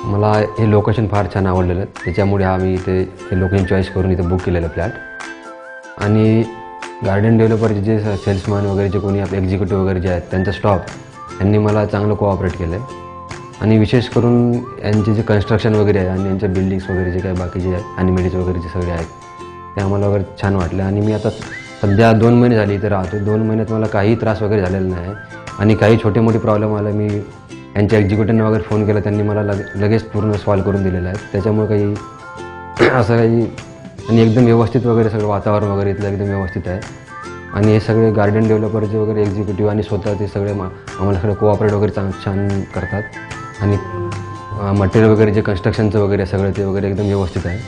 मला हे लोकेशन फार छान आवडलेलं, त्याच्यामुळे आम्ही इथे हे लोकेशन चॉईस करून इथे बुक केलेलं फ्लॅट। आणि गार्डन डेव्हलपरचे जे सेल्समॅन वगैरे जे कोणी आपले एक्झिक्युटिव्ह वगैरे जे आहेत त्यांचा स्टॉफ यांनी मला चांगलं कोऑपरेट केलं आहे। आणि विशेष करून यांचे जे कन्स्ट्रक्शन वगैरे आहे आणि यांचे बिल्डिंग्स वगैरे जे काही बाकीचे ॲनिमेल्स वगैरे जे सगळे आहेत ते आम्हाला वगैरे छान वाटलं। आणि मी आता सध्या 2 महिने झाले इथे राहतो। 2 महिन्यात मला काही त्रास वगैरे झालेला नाही आणि काही छोटे मोठे प्रॉब्लेम आले मी यांच्या एक्झिक्युटिव्हने वगैरे फोन केला, त्यांनी मला लगेच पूर्ण सॉल्व्ह करून दिलेलं आहे। त्याच्यामुळे काही असं काही आणि एकदम व्यवस्थित वगैरे सगळं वातावरण वगैरे इथलं एकदम व्यवस्थित आहे। आणि हे सगळे गार्डन डेव्हलपरचे वगैरे एक्झिक्युटिव्ह आणि स्वतः ते सगळे आम्हाला सगळं कोऑपरेट वगैरे छान करतात। आणि मटेरियल वगैरे जे कन्स्ट्रक्शनचं वगैरे सगळं ते वगैरे एकदम व्यवस्थित आहे।